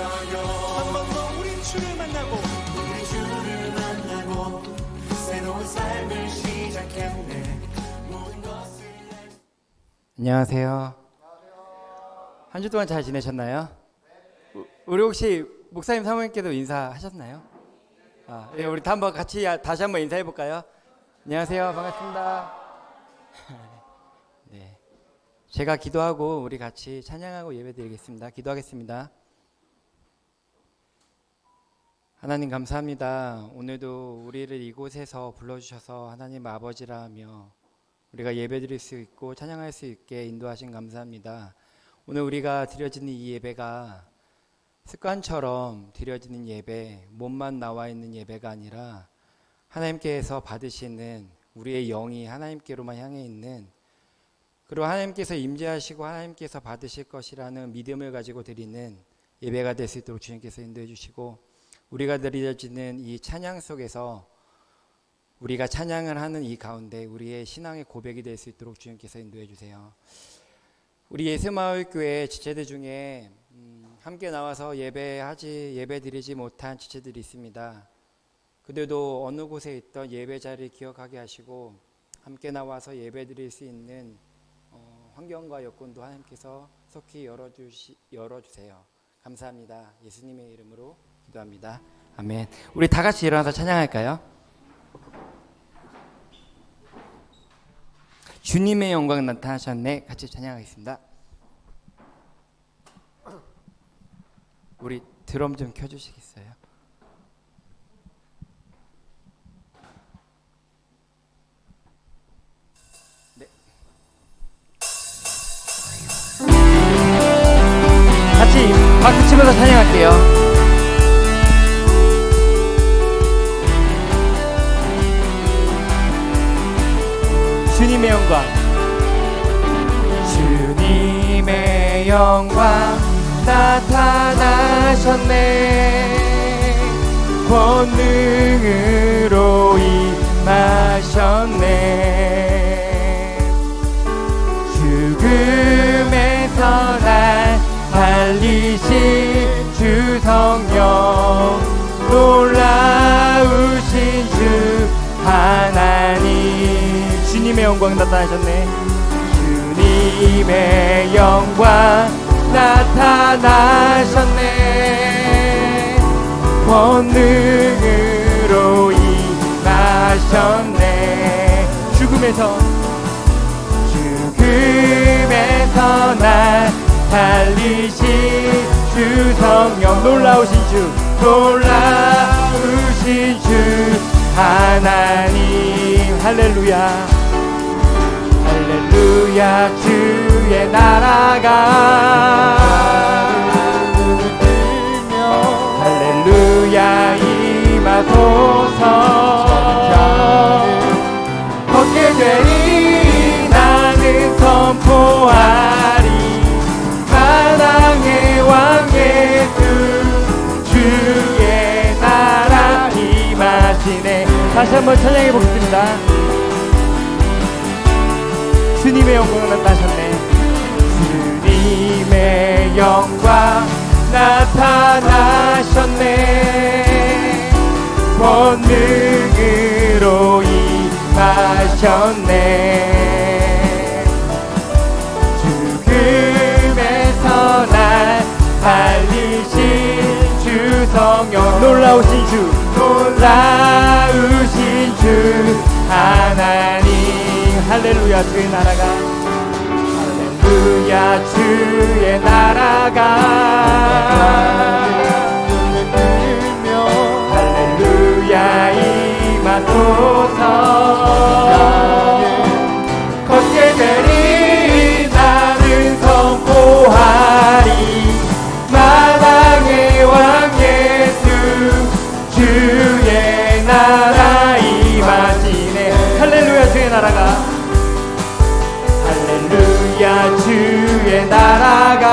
한 번 더 우리 주를 만나고 새로운 삶을 시작했네. 모든 것을 안녕하세요. 한 주 동안 잘 지내셨나요? 우리 혹시 목사님 사모님께도 인사하셨나요? 예, 우리 한번 같이 다시 한번 인사해 볼까요? 안녕하세요. 반갑습니다. 네, 제가 기도하고 우리 같이 찬양하고 예배드리겠습니다. 기도하겠습니다. 하나님 감사합니다. 오늘도 우리를 이곳에서 불러주셔서 하나님 아버지라 하며 우리가 예배드릴 수 있고 찬양할 수 있게 인도하신 감사합니다. 오늘 우리가 드려지는 이 예배가 습관처럼 드려지는 예배, 몸만 나와 있는 예배가 아니라 하나님께서 받으시는 우리의 영이 하나님께로만 향해 있는, 그리고 하나님께서 임재하시고 하나님께서 받으실 것이라는 믿음을 가지고 드리는 예배가 될 수 있도록 주님께서 인도해 주시고, 우리가 드려지는 이 찬양 속에서 우리가 찬양을 하는 이 가운데 우리의 신앙의 고백이 될 수 있도록 주님께서 인도해 주세요. 우리 예수마을교회 지체들 중에 함께 나와서 예배드리지 못한 지체들이 있습니다. 그들도 어느 곳에 있던 예배자를 기억하게 하시고 함께 나와서 예배드릴 수 있는 환경과 여건도 하나님께서 속히 열어주세요. 감사합니다. 예수님의 이름으로 기도합니다. 아멘. 우리 다 같이 일어나서 찬양할까요? 주님의 영광 나타나셨네. 같이 찬양하겠습니다. 우리 드럼 좀 켜주시겠어요? 네. 같이 박수 치면서 찬양할게요. 주님의 영광, 주님의 영광 나타나셨네. 권능으로 임하셨네. 죽음에서 날 살리신 주 성령, 놀라우신 주 하나님. 주님의 영광 나타나셨네. 주님의 영광 나타나셨네. 권능으로 임하셨네. 죽음에서 날 살리신 주 성령, 놀라우신 주 하나님. 할렐루야, 할렐루야. 주의 나라가 할렐루야 임하소서. 걷게 되니 나는 선포하리. 사랑의 왕 예수, 주의 나라 임하시네. 다시 한번 찬양해 보겠습니다. 주님의 영광 나타나셨네. 주님의 영광 나타나셨네. 권능으로 임하셨네. 죽음에서 날 살리신 주 성령, 놀라우신 주 하나님. 할렐루야. 주의 나라가, 할렐루야. 주의 나라가, 할렐루야 임하소서. 걷게 되니 나는 선포하리. 마당의 왕 예수, 주의 나라 임하시네. 할렐루야. 주의 나라가, 할렐루야. 주의 나라가,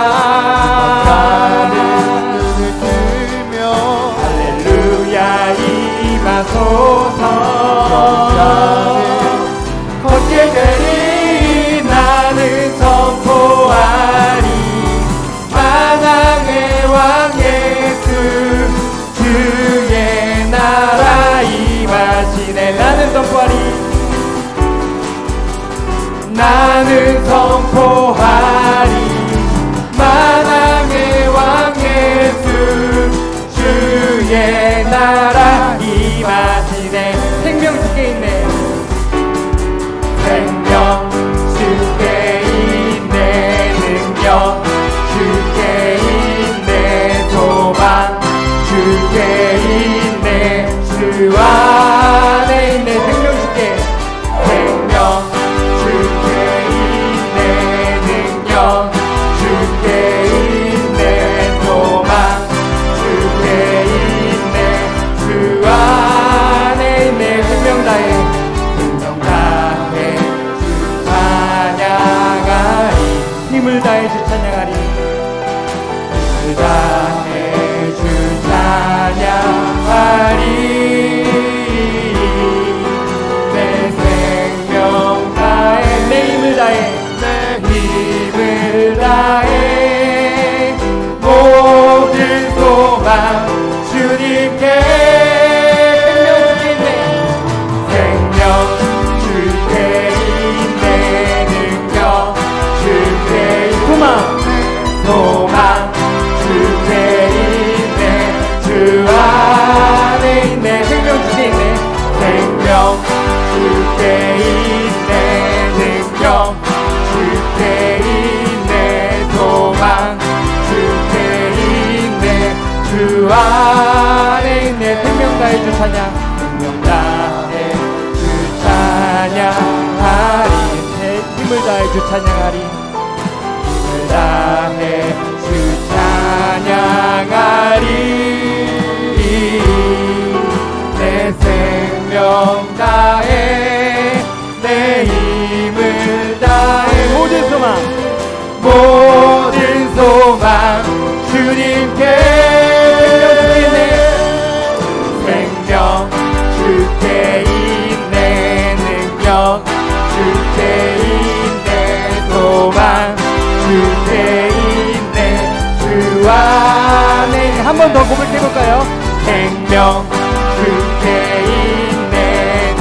주 안에 있네. 생명 다해 주 찬양, 생명 다해 주 찬양하리. 힘을 다해 주 찬양하리. 힘을 다해 주 찬양하리. 내 생명 다해 내 힘을 다해 모든 소망 주님께 생명 주께 있네. 능력 주께 있네. 소망 주께 있네. 주 안에 한 번 더 고백해볼까요? 생명 주께 있네.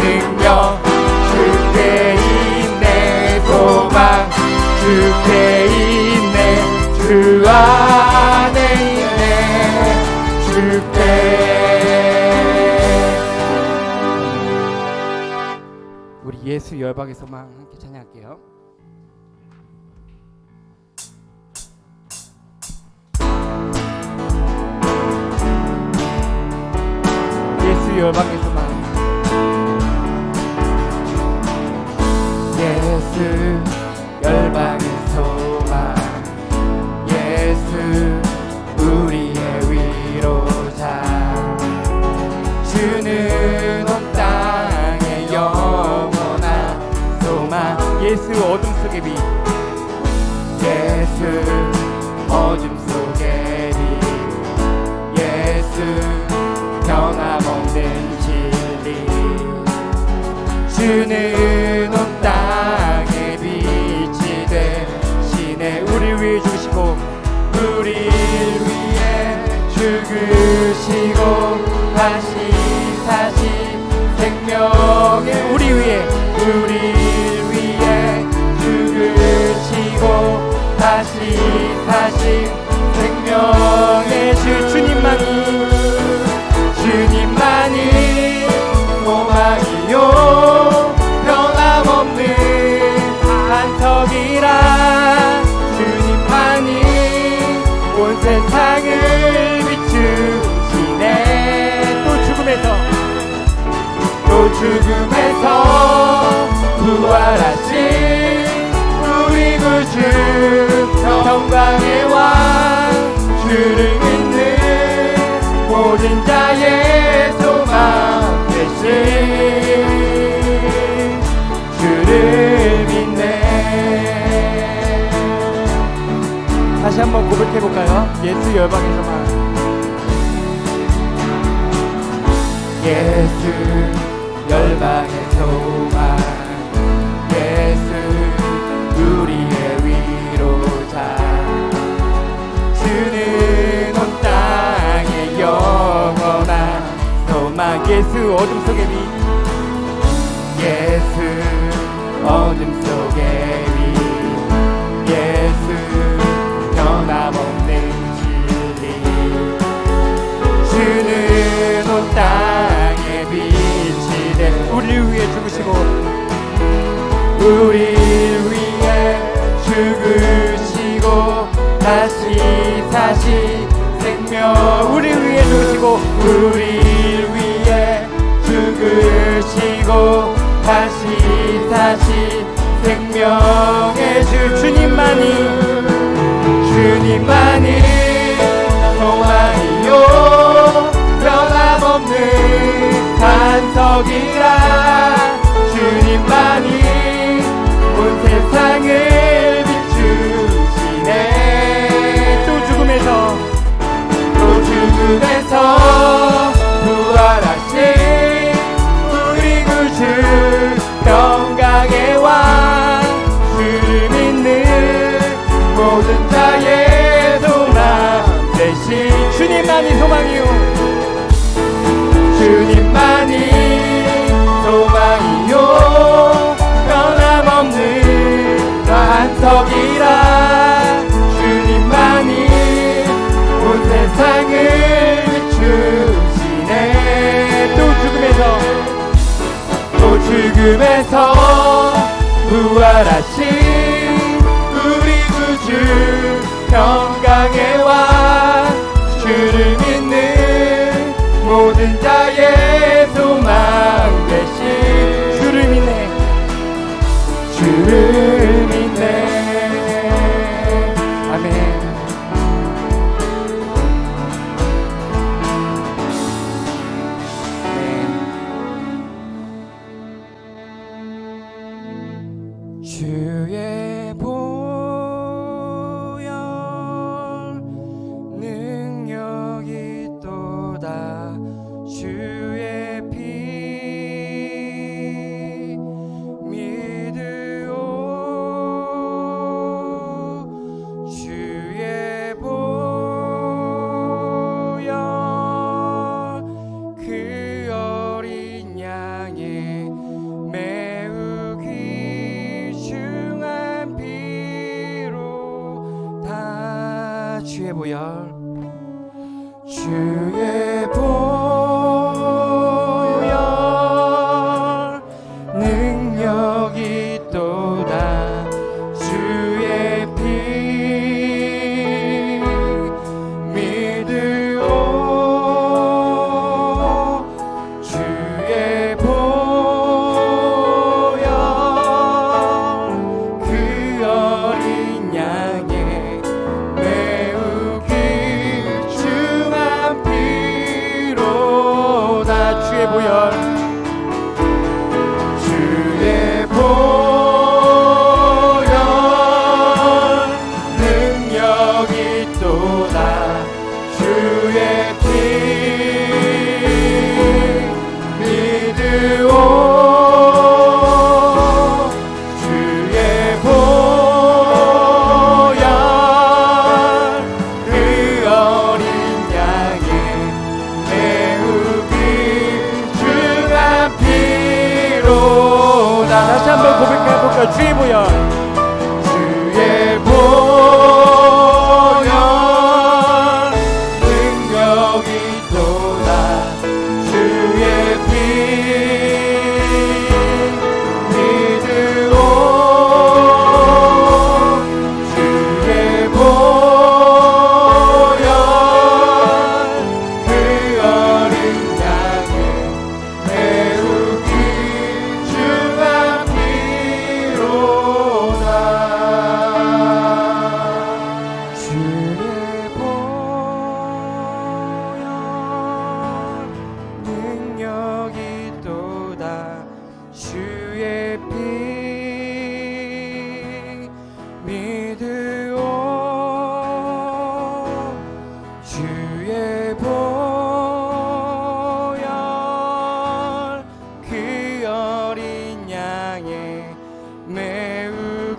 능력 주께 있네. 소망 주께 있네. 주 안에 있네. 주께. 우리 예수 열방의 소망 함께 찬양할게요. 예수 열방의 소망. 예수 열방의 소망. 예수 우리의 위로자. 주는 온 땅의 영원한 소망. 예수 어둠 속의 빛. 예수 어둠 속의 빛. 예수 변함없는 진리. 주는 온 땅의 빛이 되시네. 우리를 위해 죽으시고 우리를 위해 죽으시고 다시 사신 생명의 우리 위해 죽으시고 다시 사신 생명의 주 주님만이 소망이요 변함없는 반석이라. 주님만이 온 세상을 비추시네. 또 죽음에서 부활하신 우리 구주 평강의 왕. 주를 믿는 모든 자의 소망 되신 주를 믿네. 다시 한번 고백해볼까요? 예수 열방의 소망. 예수 열방의 소망. 예수 우리의 위로자. 주는 온 땅의 영원한 소망. 예수 어둠 속의 빛. 예수 어둠 속의 빛. 예수 변함없는 진리. 주는 온 땅의 빛이 된 우리를 위해 죽으시고 다시 사시 생명. 우리를 위해 죽으시고 다시 사시 생명의 주 주님만이 소망이요 변함없는 반석이라. 주님만이 온 세상을 비추시네. 또 죽음에서 부활하신 우리 구주 평강의 왕. 주를 믿는 모든 자의 소망 되신 주님만이 소망이요. 주님만이 소망이요 변함없는 반석이라. 주님만이 온 세상을 비추시네. 또 죽음에서 부활하신 우리 구주 평강의 왕. 주를 믿는 모든 자의 소망 되신 주를 믿네 주를 믿네 아멘. 주의 보혈 능력이 또다 주의 피 믿으오 주의 보혈 그 어린 양의 매우 귀중한 피로 다 주의 보혈 주의 보혈 능력이 또다 주의 피 믿으오 주의 보혈 그 어린 양의 매우 귀중한 피로다 주의 보혈 주의 보혈 능력이 또다 주의 피 믿으오 주의 보혈 그 어린 양의 매우 귀중한 피로다 다시 한번 고백해볼까 주의 보혈 주의 보혈 능력이 또다 주의 피 믿으오 주의 보혈 그 어린 양의 매우 귀중한 피로다 주의 보혈 능력이 또다 주의 피 믿으오 주의 보혈 그 어린 양의 매우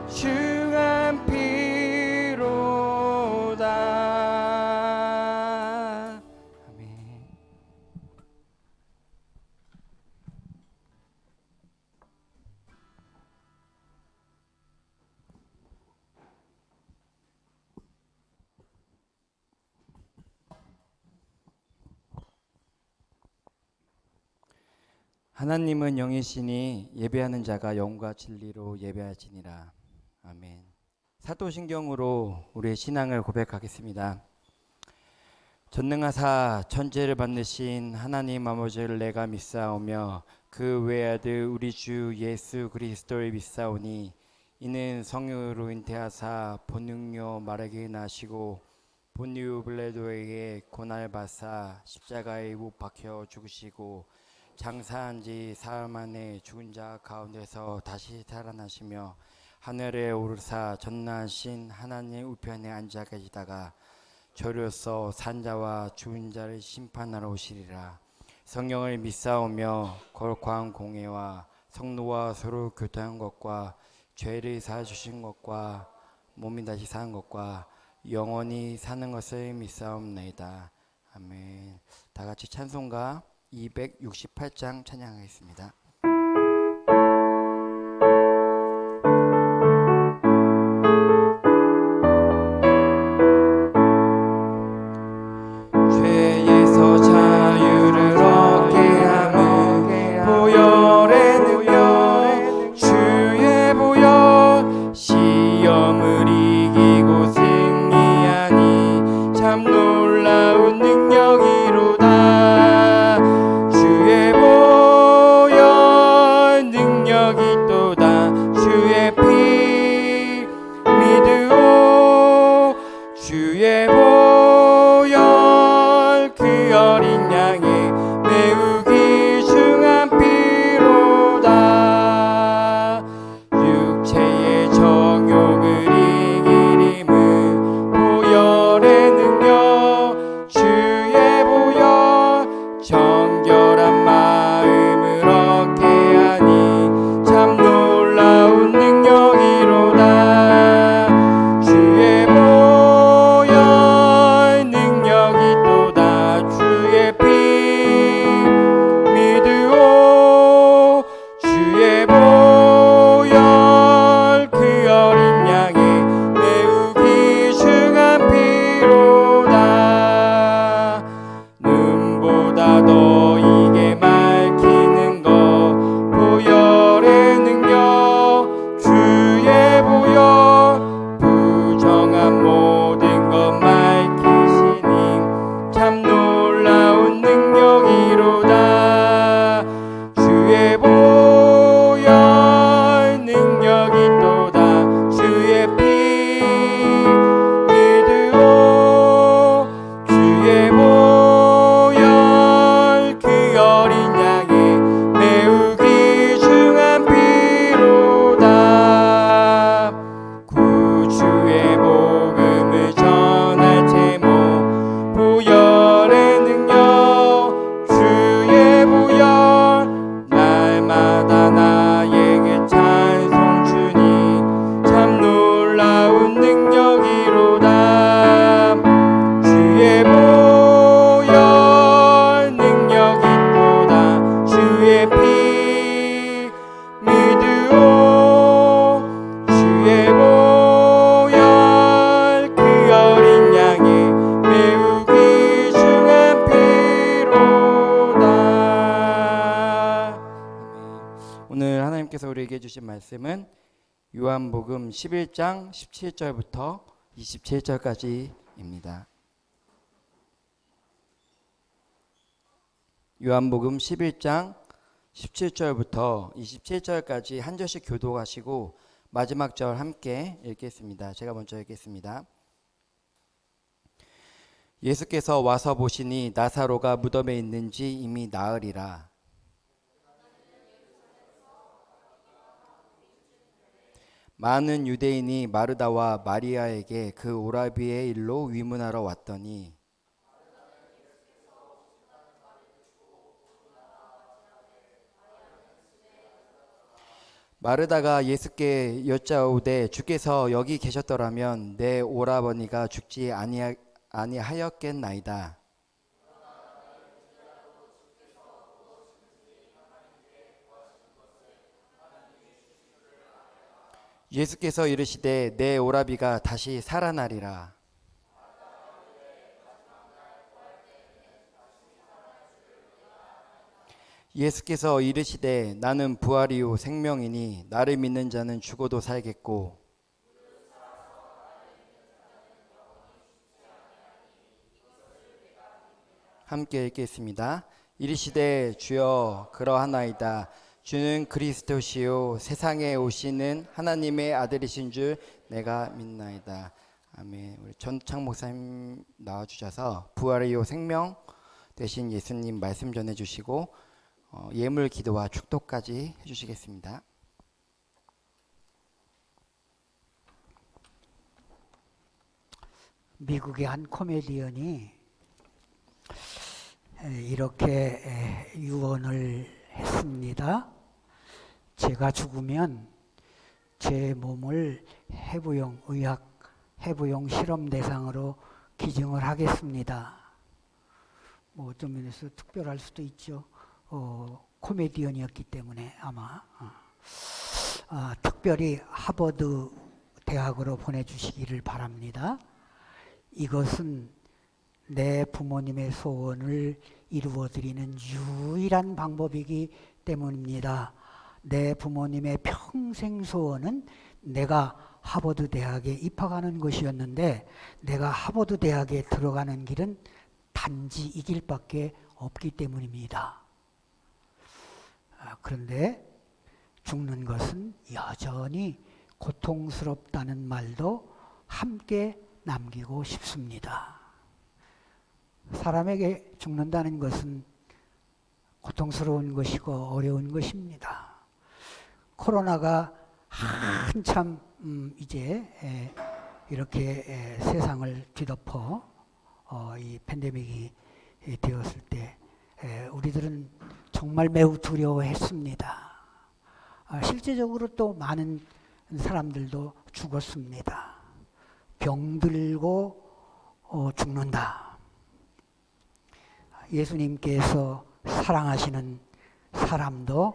귀중한 피로다 아멘. 하나님은 영이시니 예배하는 자가 영과 진리로 예배하시니라. 아멘. 사도신경으로 우리의 신앙을 고백하겠습니다. 전능하사 천지를 만드신 하나님 아버지를 내가 믿사오며 그 외아들 우리 주 예수 그리스도를 믿사오니 이는 성령으로 잉태하사 본능요 마르게 나시고 본유 빌라도에게 고난을 받사 십자가에 못 박혀 죽으시고 장사한 지 사흘 만에 죽은 자 가운데서 다시 살아나시며 하늘에 오르사 전능하신 하나님 우편에 앉아 계시다가 저로서 산자와 죽은 자를 심판하러 오시리라. 성령을 믿사오며 거룩한 공예와 성도와 서로 교통한 것과 죄를 사주신 것과 몸이 다시 사는 것과 영원히 사는 것을 믿사옵나이다. 아멘. 다 같이 찬송가 268장 찬양하겠습니다. 죄에서 자유를 얻게 하며 보혈의 능력 주의 보혈 시험을 이기고 승리하니 참 놀라운 능력이로다. 우리에게 주신 말씀은 요한복음 11장 17절부터 27절까지입니다. 요한복음 11장 17절부터 27절까지 한 절씩 교독하시고 마지막 절 함께 읽겠습니다. 제가 먼저 읽겠습니다. 예수께서 와서 보시니 나사로가 무덤에 있는지 이미 나으리라. 많은 유대인이 마르다와 마리아에게 그 오라비의 일로 위문하러 왔더니 마르다가 예수께 여짜오되 주께서 여기 계셨더라면 내 오라버니가 죽지 아니하였겠나이다. 예수께서 이르시되 내 오라비가 다시 살아나리라. 예수께서 이르시되 나는 부활이요 생명이니 나를 믿는 자는 죽어도 살겠고 함께 읽겠습니다. 이르시되 주여 그러하나이다. 주는 그리스도시요 세상에 오시는 하나님의 아들이신 줄 내가 믿나이다. 아멘. 우리 전창 목사님 나와주셔서 부활이요 생명 되신 예수님 말씀 전해주시고 예물 기도와 축도까지 해주시겠습니다. 미국의 한 코미디언이 이렇게 유언을 했습니다. 제가 죽으면 제 몸을 해부용 실험 대상으로 기증을 하겠습니다. 뭐 어떤 면에서 특별할 수도 있죠. 코미디언이었기 때문에 아마 특별히 하버드 대학으로 보내주시기를 바랍니다. 이것은 내 부모님의 소원을 이루어드리는 유일한 방법이기 때문입니다. 내 부모님의 평생 소원은 내가 하버드 대학에 입학하는 것이었는데 내가 하버드 대학에 들어가는 길은 단지 이 길밖에 없기 때문입니다. 그런데 죽는 것은 여전히 고통스럽다는 말도 함께 남기고 싶습니다. 사람에게 죽는다는 것은 고통스러운 것이고 어려운 것입니다. 코로나가 한참 이제 이렇게 세상을 뒤덮어 이 팬데믹이 되었을 때 우리들은 정말 매우 두려워했습니다. 실제적으로 또 많은 사람들도 죽었습니다. 병들고 죽는다. 예수님께서 사랑하시는 사람도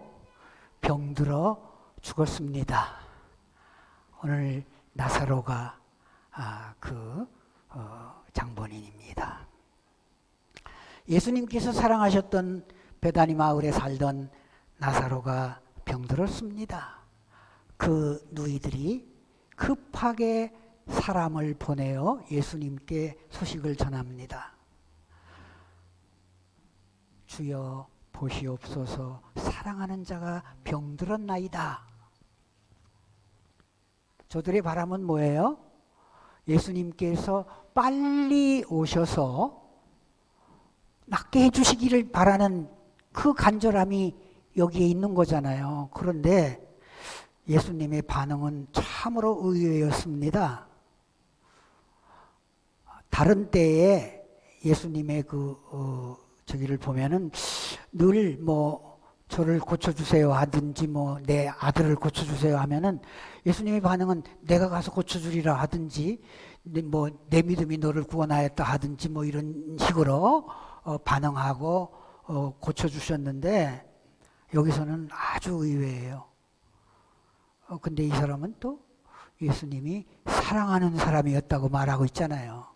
병들어 죽었습니다. 오늘 나사로가 그 장본인입니다. 예수님께서 사랑하셨던 베다니 마을에 살던 나사로가 병들었습니다. 그 누이들이 급하게 사람을 보내어 예수님께 소식을 전합니다. 주여 보시옵소서 사랑하는 자가 병들었나이다. 저들의 바람은 뭐예요? 예수님께서 빨리 오셔서 낫게 해주시기를 바라는 그 간절함이 여기에 있는 거잖아요. 그런데 예수님의 반응은 참으로 의외였습니다. 다른 때에 예수님의 저기를 보면은 늘 뭐 저를 고쳐주세요 하든지 뭐 내 아들을 고쳐주세요 하면은 예수님의 반응은 내가 가서 고쳐주리라 하든지 뭐 내 믿음이 너를 구원하였다 하든지 뭐 이런 식으로 반응하고 고쳐주셨는데 여기서는 아주 의외예요. 근데 이 사람은 또 예수님이 사랑하는 사람이었다고 말하고 있잖아요.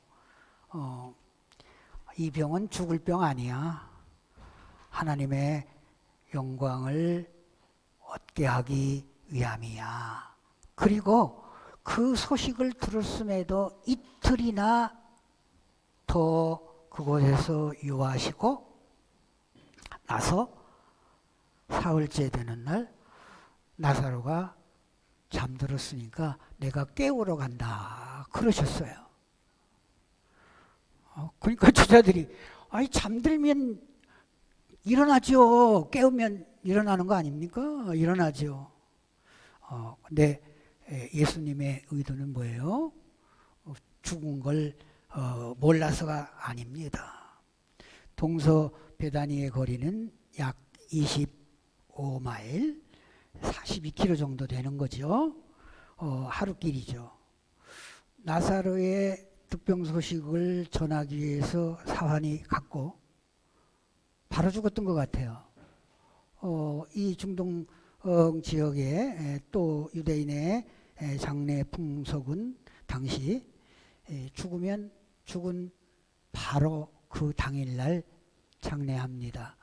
이 병은 죽을 병 아니야. 하나님의 영광을 얻게 하기 위함이야. 그리고 그 소식을 들었음에도 이틀이나 더 그곳에서 유하시고 나서 사흘째 되는 날 나사로가 잠들었으니까 내가 깨우러 간다 그러셨어요. 그러니까 제자들이 아니 잠들면 일어나죠. 깨우면 일어나는 거 아닙니까? 일어나죠. 근데 예수님의 의도는 뭐예요? 죽은 걸 몰라서가 아닙니다. 동서 베다니의 거리는 약 25마일, 42km 정도 되는 거죠. 하루길이죠. 나사로의 득병 소식을 전하기 위해서 사환이 갔고 바로 죽었던 것 같아요. 이 중동 지역에 또 유대인의 장례 풍속은 당시 죽으면 죽은 바로 그 당일날 장례합니다.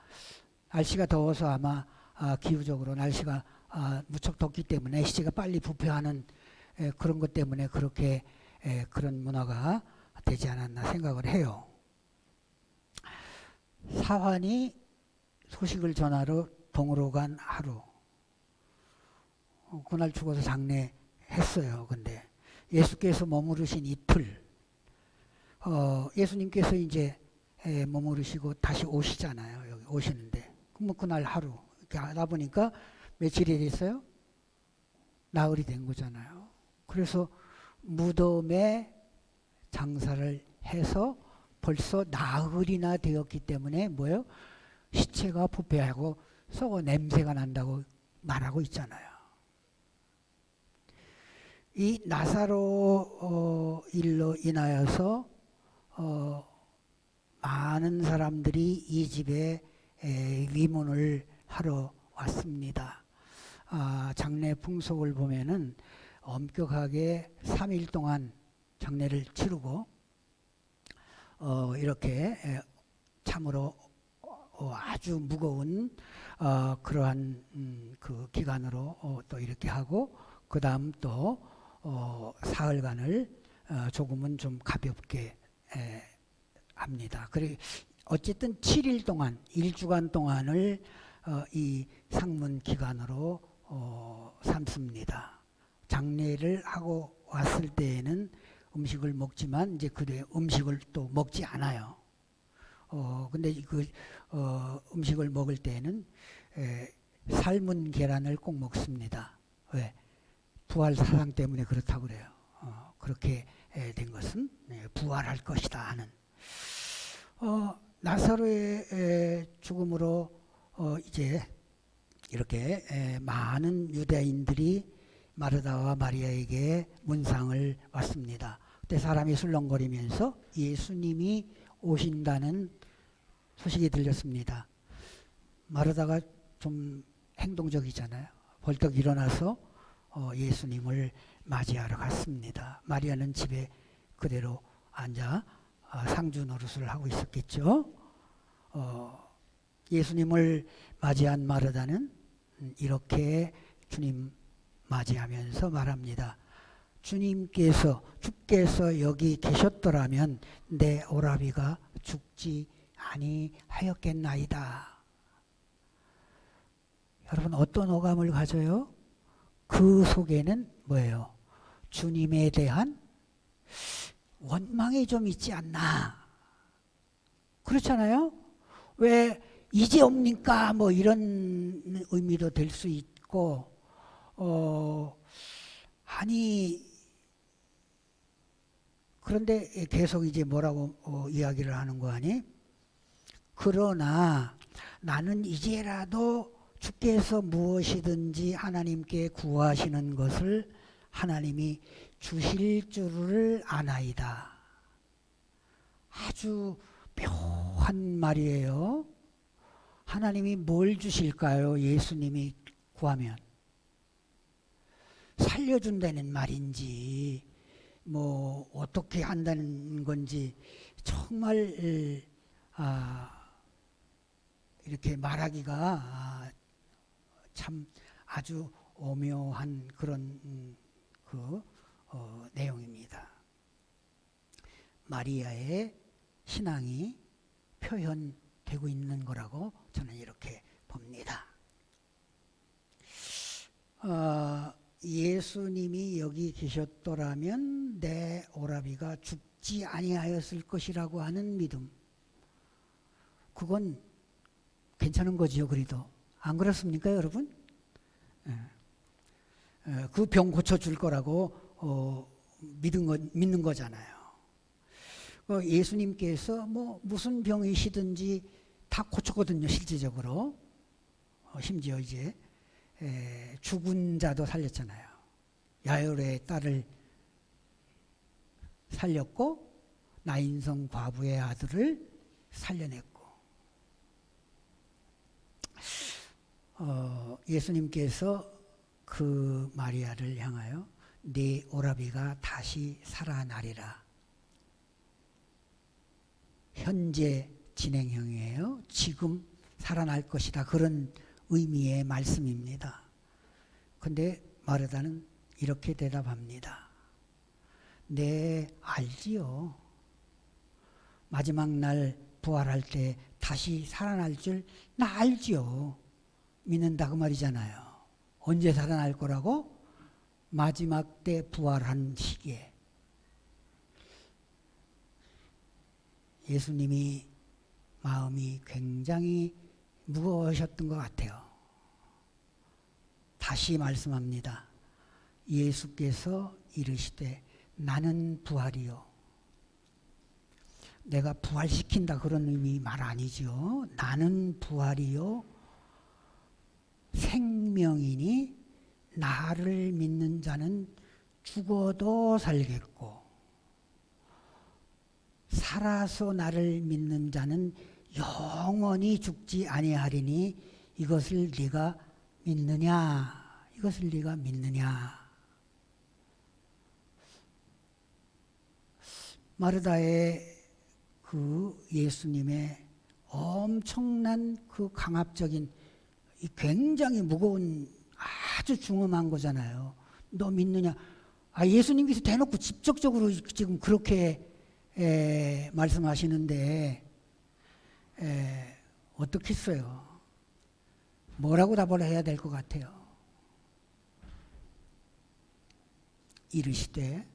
날씨가 더워서 아마 기후적으로 날씨가 무척 덥기 때문에 시체가 빨리 부패하는 그런 것 때문에 그렇게 그런 문화가 되지 않았나 생각을 해요. 사환이 소식을 전하러 동으로 간 하루. 그날 죽어서 장례했어요. 근데 예수께서 머무르신 이틀, 예수님께서 이제 머무르시고 다시 오시잖아요. 여기 오시는데, 그럼 그날 하루 이렇게 하다 보니까 며칠이 됐어요? 나흘이 된 거잖아요. 그래서 무덤에 장사를 해서 벌써 나흘이나 되었기 때문에 뭐예요? 시체가 부패하고 썩어 냄새가 난다고 말하고 있잖아요. 이 나사로 일로 인하여서 많은 사람들이 이 집에 위문을 하러 왔습니다. 장례 풍속을 보면은 엄격하게 3일 동안 장례를 치르고 이렇게 참으로 아주 무거운 그러한 그 기간으로 또 이렇게 하고 그 다음 또 사흘간을 조금은 좀 가볍게 합니다. 그리고 어쨌든 7일 동안 1주간 동안을 이 상문 기간으로 삼습니다. 장례를 하고 왔을 때에는 음식을 먹지만 이제 그 뒤에 음식을 또 먹지 않아요. 근데 그 음식을 먹을 때에는 삶은 계란을 꼭 먹습니다. 왜? 부활 사상 때문에 그렇다고 그래요. 그렇게 된 것은 부활할 것이다 하는. 나사로의 죽음으로 이제 이렇게 많은 유대인들이 마르다와 마리아에게 문상을 왔습니다. 그때 사람이 술렁거리면서 예수님이 오신다는 소식이 들렸습니다. 마르다가 좀 행동적이잖아요. 벌떡 일어나서 예수님을 맞이하러 갔습니다. 마리아는 집에 그대로 앉아 상주 노릇을 하고 있었겠죠. 예수님을 맞이한 마르다는 이렇게 주님 맞이하면서 말합니다. 주께서 여기 계셨더라면 내 오라비가 죽지 아니하였겠나이다. 여러분 어떤 오감을 가져요? 그 속에는 뭐예요? 주님에 대한 원망이 좀 있지 않나. 그렇잖아요? 왜 이제 옵니까? 뭐 이런 의미도 될 수 있고 아니 그런데 계속 이제 뭐라고 이야기를 하는 거 아니? 그러나 나는 이제라도 주께서 무엇이든지 하나님께 구하시는 것을 하나님이 주실 줄을 아나이다. 아주 묘한 말이에요. 하나님이 뭘 주실까요? 예수님이 구하면. 살려준다는 말인지 뭐 어떻게 한다는 건지 정말 이렇게 말하기가 참 아주 오묘한 그런 내용입니다. 마리아의 신앙이 표현되고 있는 거라고 저는 이렇게 봅니다. 예수님이 여기 계셨더라면 내 오라비가 죽지 아니하였을 것이라고 하는 믿음, 그건 괜찮은 거지요. 그래도 안 그렇습니까, 여러분? 그 병 고쳐줄 거라고 믿는 거잖아요. 예수님께서 무슨 병이시든지 다 고쳤거든요, 실질적으로. 심지어 이제 죽은 자도 살렸잖아요. 야열의 딸을 살렸고 나인성 과부의 아들을 살려냈고, 예수님께서 그 마리아를 향하여 네 오라비가 다시 살아나리라. 현재 진행형이에요. 지금 살아날 것이다. 그런 의미의 말씀입니다. 근데 마르다는 이렇게 대답합니다. 네, 알지요. 마지막 날 부활할 때 다시 살아날 줄 나 알지요. 믿는다 그 말이잖아요. 언제 살아날 거라고? 마지막 때 부활한 시기에. 예수님이 마음이 굉장히 무거우셨던 것 같아요. 다시 말씀합니다. 예수께서 이르시되 나는 부활이요. 내가 부활시킨다 그런 의미 말 아니죠. 나는 부활이요 생명이니 나를 믿는 자는 죽어도 살겠고 살아서 나를 믿는 자는 영원히 죽지 아니하리니 이것을 네가 믿느냐? 이것을 네가 믿느냐? 마르다의 그 예수님의 엄청난 그 강압적인 굉장히 무거운 아주 중엄한 거잖아요. 너 믿느냐? 예수님께서 대놓고 직접적으로 지금 그렇게 말씀하시는데 어떻겠어요? 뭐라고 답을 해야 될 것 같아요? 이르되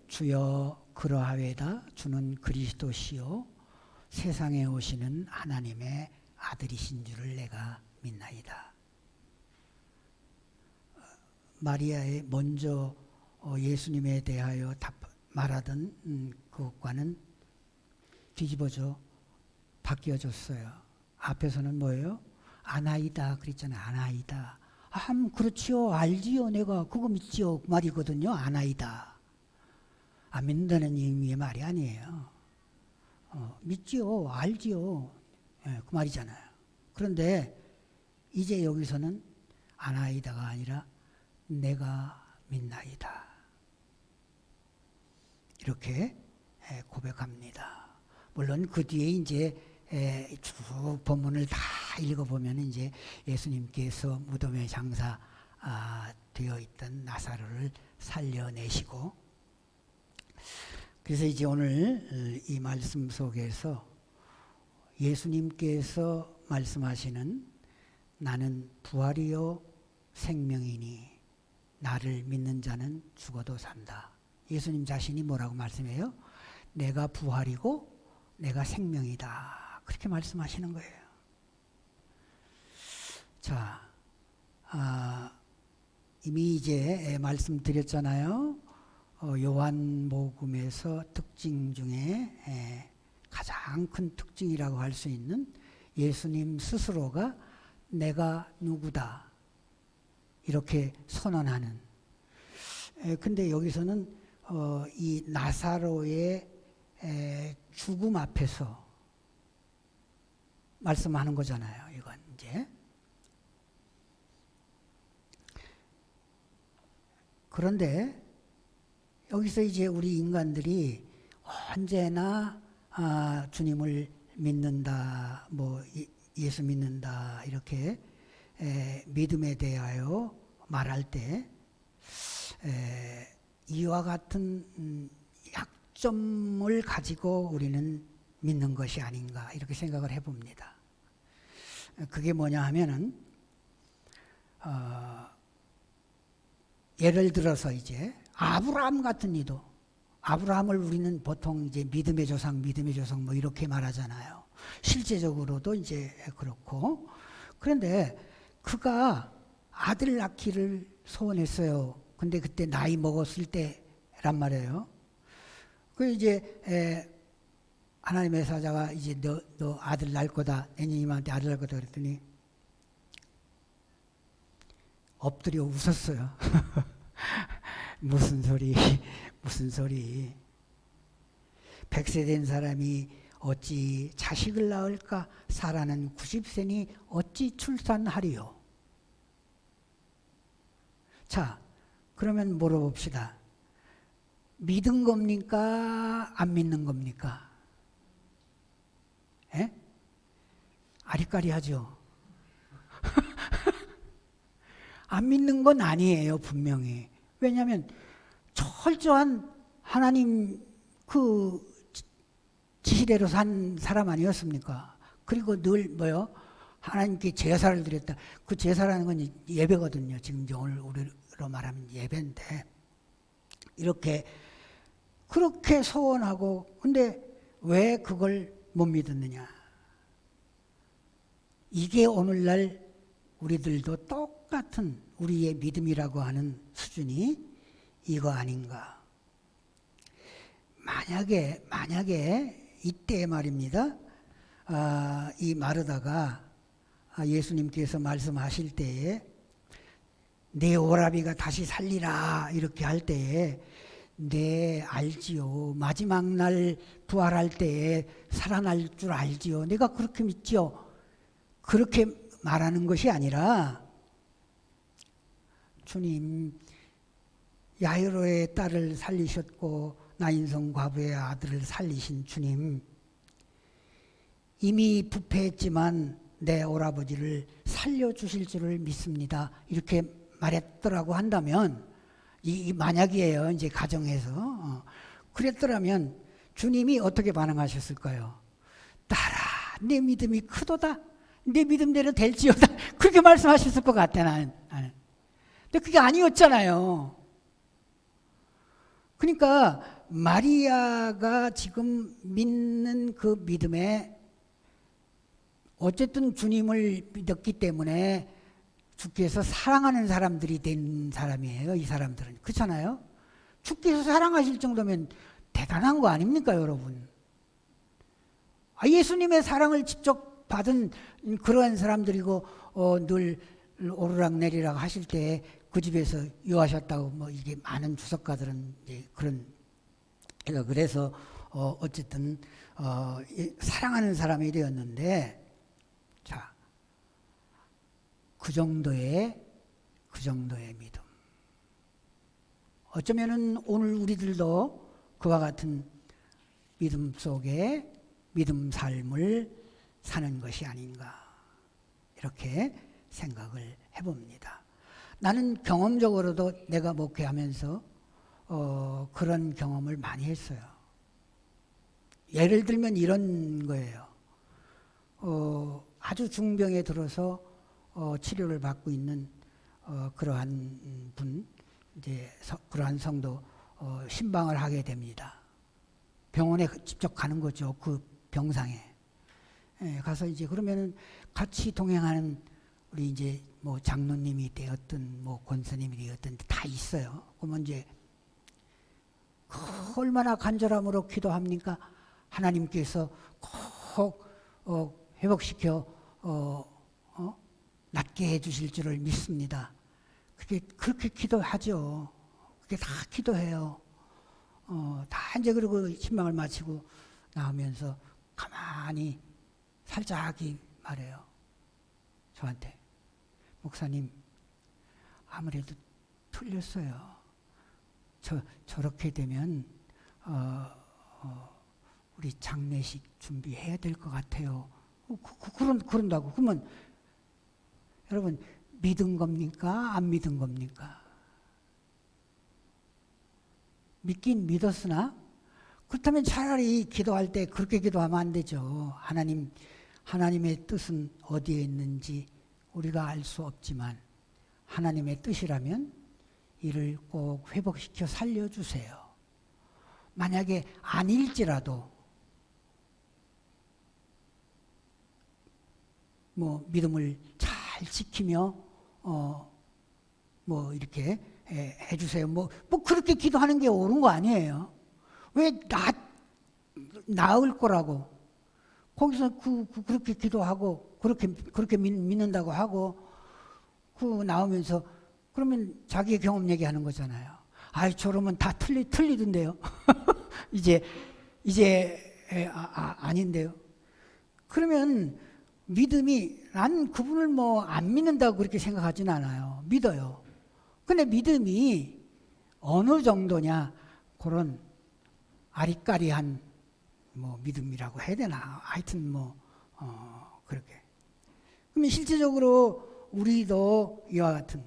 주여 그러하외다. 주는 그리스도시요 세상에 오시는 하나님의 아들이신 줄을 내가 믿나이다. 마리아의 먼저 예수님에 대하여 말하던 그것과는 뒤집어져 바뀌어졌어요. 앞에서는 뭐예요? 아나이다 그랬잖아요. 아나이다. 그렇지요. 알지요. 내가 그거 믿지요. 그 말이거든요. 아나이다. 안 믿는다는 의미의 말이 아니에요. 믿지요. 알지요. 그 말이잖아요. 그런데 이제 여기서는 아나이다가 아니라 내가 믿나이다. 이렇게 고백합니다. 물론 그 뒤에 이제 쭉 본문을 다 읽어보면 이제 예수님께서 무덤에 장사 되어 있던 나사로를 살려내시고, 그래서 이제 오늘 이 말씀 속에서 예수님께서 말씀하시는 나는 부활이요 생명이니 나를 믿는 자는 죽어도 산다. 예수님 자신이 뭐라고 말씀해요? 내가 부활이고 내가 생명이다. 그렇게 말씀하시는 거예요. 자, 이미 이제 말씀드렸잖아요. 요한복음에서 특징 중에 가장 큰 특징이라고 할 수 있는 예수님 스스로가 내가 누구다 이렇게 선언하는. 근데 여기서는 이 나사로의 죽음 앞에서 말씀하는 거잖아요. 이건 이제. 그런데 여기서 이제 우리 인간들이 언제나 주님을 믿는다, 예수 믿는다 이렇게 믿음에 대하여 말할 때 이와 같은 약점을 가지고 우리는 믿는 것이 아닌가 이렇게 생각을 해봅니다. 그게 뭐냐 하면은 예를 들어서 이제 아브라함 같은 이도 아브라함을 우리는 보통 이제 믿음의 조상 뭐 이렇게 말하잖아요. 실제적으로도 이제 그렇고 그런데 그가 아들 낳기를 소원했어요. 근데 그때 나이 먹었을 때란 말이에요. 그 이제 하나님의 사자가 이제 너 아들 낳을 거다. 애니님한테 아들 낳을 거다 그랬더니 엎드려 웃었어요. 무슨 소리. 100세 된 사람이 어찌 자식을 낳을까? 사라는 90세니 어찌 출산하리요? 자, 그러면 물어봅시다. 믿은 겁니까? 안 믿는 겁니까? 에? 아리까리하죠? 안 믿는 건 아니에요, 분명히. 왜냐하면 철저한 하나님 그 지시대로 산 사람 아니었습니까? 그리고 늘 뭐요? 하나님께 제사를 드렸다. 그 제사라는 건 예배거든요. 지금 이제 오늘 우리로 말하면 예배인데 이렇게 그렇게 소원하고 근데 왜 그걸 못 믿었느냐? 이게 오늘날 우리들도 똑같은 우리의 믿음이라고 하는 수준이 이거 아닌가? 만약에 이때 말입니다. 이 마르다가 예수님께서 말씀하실 때에 내 오라비가 다시 살리라 이렇게 할 때에 네 알지요. 마지막 날 부활할 때에 살아날 줄 알지요. 내가 그렇게 믿지요. 그렇게 말하는 것이 아니라 주님 야이로의 딸을 살리셨고 나인성 과부의 아들을 살리신 주님 이미 부패했지만 내 오라버지를 살려주실 줄을 믿습니다. 이렇게 말했더라고 한다면 이 만약이에요. 이제 가정에서 그랬더라면 주님이 어떻게 반응하셨을까요? 딸아 내 믿음이 크도다. 내 믿음대로 될지어다. 그렇게 말씀하셨을 것 같아 나는. 근데 그게 아니었잖아요. 그러니까 마리아가 지금 믿는 그 믿음에 어쨌든 주님을 믿었기 때문에 주께서 사랑하는 사람들이 된 사람이에요. 이 사람들은. 그렇잖아요. 주께서 사랑하실 정도면 대단한 거 아닙니까 여러분. 예수님의 사랑을 직접 받은 그러한 사람들이고 늘 오르락내리락 하실 때 그 집에서 유하셨다고 뭐 이게 많은 주석가들은 이제 그런 그래서 어쨌든 사랑하는 사람이 되었는데 자 그 정도의 믿음. 어쩌면은 오늘 우리들도 그와 같은 믿음 속에 믿음 삶을 사는 것이 아닌가 이렇게 생각을 해봅니다. 나는 경험적으로도 내가 목회하면서 그런 경험을 많이 했어요. 예를 들면 이런 거예요. 아주 중병에 들어서 치료를 받고 있는 그러한 분, 이제 그러한 성도 신방을 하게 됩니다. 병원에 직접 가는 거죠. 그 병상에 가서 이제 그러면은 같이 동행하는 우리 이제 뭐 장로님이 되었든 뭐 권사님이 되었든 다 있어요. 그러면 이제 얼마나 간절함으로 기도합니까? 하나님께서 꼭 회복시켜 낫게 해주실 줄을 믿습니다. 그렇게 기도하죠. 그게 다 기도해요. 다 이제 그리고 신방을 마치고 나오면서 가만히 살짝이 말해요. 저한테 목사님 아무래도 틀렸어요. 저렇게 되면 우리 장례식 준비해야 될 것 같아요. 그런다고 그러면 여러분, 믿은 겁니까? 안 믿은 겁니까? 믿긴 믿었으나, 그렇다면 차라리 기도할 때 그렇게 기도하면 안 되죠. 하나님의 뜻은 어디에 있는지 우리가 알 수 없지만 하나님의 뜻이라면 이를 꼭 회복시켜 살려주세요. 만약에 아닐지라도 뭐 믿음을 잘 지키며 뭐 이렇게 해주세요. 뭐 그렇게 기도하는 게 옳은 거 아니에요. 왜 나을 거라고 거기서 그렇게 기도하고 그렇게 믿는다고 하고 나오면서 그러면 자기의 경험 얘기하는 거잖아요. 아이 저러면 다 틀리던데요. 이제 아닌데요. 그러면 믿음이 난 그분을 뭐 안 믿는다고 그렇게 생각하진 않아요. 믿어요. 근데 믿음이 어느 정도냐 그런 아리까리한 뭐 믿음이라고 해야 되나 하여튼 뭐 그렇게. 그러면 실제적으로 우리도 이와 같은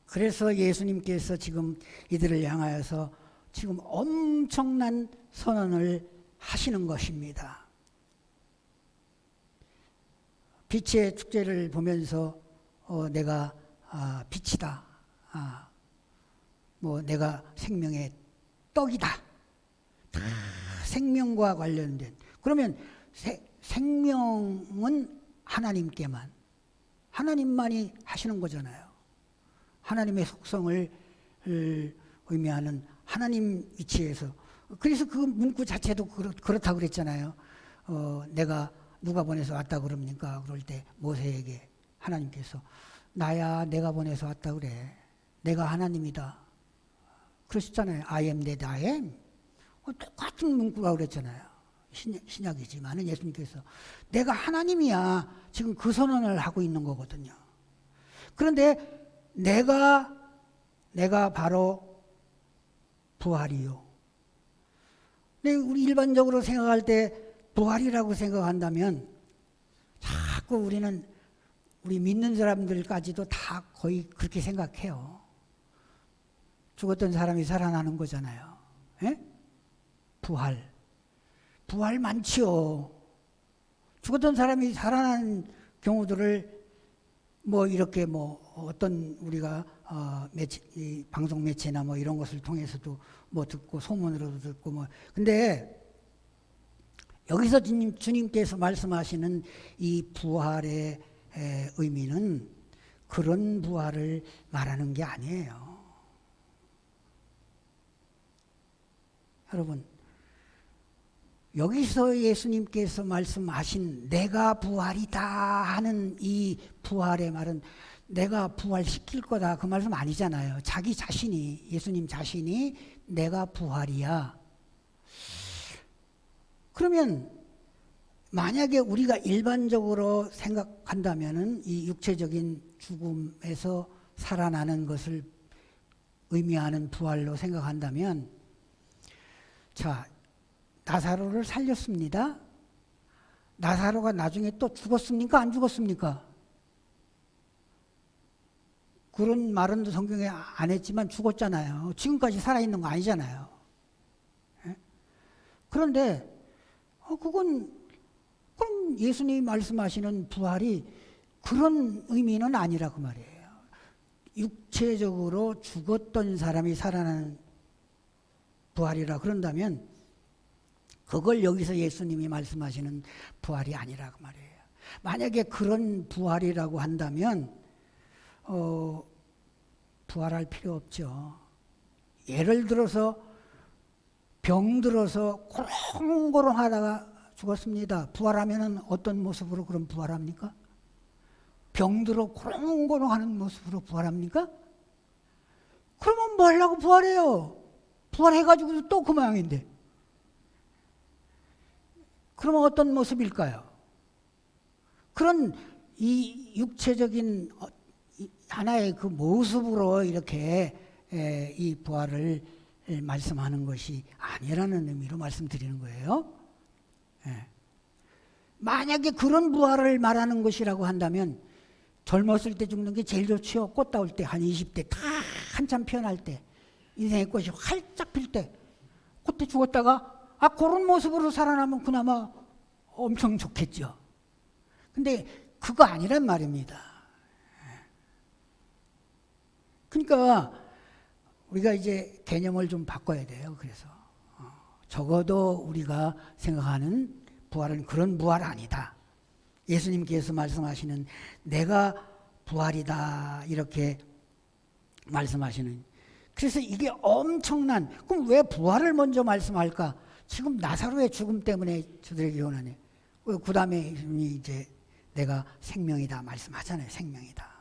그래서 예수님께서 지금 이들을 향하여서 지금 엄청난 선언을 하시는 것입니다. 빛의 축제를 보면서 내가 빛이다. 뭐 내가 생명의 떡이다. 다 생명과 관련된. 그러면 생명은 하나님만이 하시는 거잖아요. 하나님의 속성을 의미하는 하나님 위치에서. 그래서 그 문구 자체도 그렇다고 그랬잖아요. 내가 누가 보내서 왔다 그럽니까? 그럴 때 모세에게 하나님께서 나야 내가 보내서 왔다 그래. 내가 하나님이다. 그러셨잖아요. I am that I am. 똑같은 문구가 그랬잖아요. 신약이지만은 예수님께서 내가 하나님이야. 지금 그 선언을 하고 있는 거거든요. 그런데 내가 바로 부활이요. 근데 우리 일반적으로 생각할 때 부활이라고 생각한다면 자꾸 우리 믿는 사람들까지도 다 거의 그렇게 생각해요. 죽었던 사람이 살아나는 거잖아요. 에? 부활 많지요. 죽었던 사람이 살아난 경우들을 뭐 이렇게 뭐 어떤 우리가 이 방송 매체나 뭐 이런 것을 통해서도 뭐 듣고 소문으로도 듣고 뭐 근데 여기서 주님께서 말씀하시는 이 부활의 의미는 그런 부활을 말하는 게 아니에요. 여러분, 여기서 예수님께서 말씀하신 내가 부활이다 하는 이 부활의 말은 내가 부활시킬 거다 그 말씀 아니잖아요. 자기 자신이, 예수님 자신이 내가 부활이야. 그러면 만약에 우리가 일반적으로 생각한다면은 이 육체적인 죽음에서 살아나는 것을 의미하는 부활로 생각한다면 자, 나사로를 살렸습니다. 나사로가 나중에 또 죽었습니까? 안 죽었습니까? 그런 말은 성경에 안 했지만 죽었잖아요. 지금까지 살아있는 거 아니잖아요. 그런데 그럼 예수님이 말씀하시는 부활이 그런 의미는 아니라 그 말이에요. 육체적으로 죽었던 사람이 살아나는 부활이라 그런다면 그걸 여기서 예수님이 말씀하시는 부활이 아니라 그 말이에요. 만약에 그런 부활이라고 한다면 부활할 필요 없죠. 예를 들어서 병들어서 고롱고롱 하다가 죽었습니다. 부활하면은 어떤 모습으로 그럼 부활합니까? 병들어 고롱고롱 하는 모습으로 부활합니까? 그러면 뭐 하려고 부활해요? 부활해가지고 또 그 모양인데. 그러면 어떤 모습일까요? 그런 이 육체적인 하나의 그 모습으로 이렇게 이 부활을 말씀하는 것이 아니라는 의미로 말씀드리는 거예요. 만약에 그런 부활을 말하는 것이라고 한다면 젊었을 때 죽는 게 제일 좋지요. 꽃 따올 때 한 20대 다 한참 피어날 때 인생의 꽃이 활짝 필 때 그때 죽었다가 그런 모습으로 살아나면 그나마 엄청 좋겠죠. 근데 그거 아니란 말입니다. 그러니까 우리가 이제 개념을 좀 바꿔야 돼요. 그래서 적어도 우리가 생각하는 부활은 그런 부활 아니다. 예수님께서 말씀하시는 내가 부활이다 이렇게 말씀하시는. 그래서 이게 엄청난. 그럼 왜 부활을 먼저 말씀할까? 지금 나사로의 죽음 때문에 저들에게 원하네. 그 다음에 이제 내가 생명이다 말씀하잖아요. 생명이다.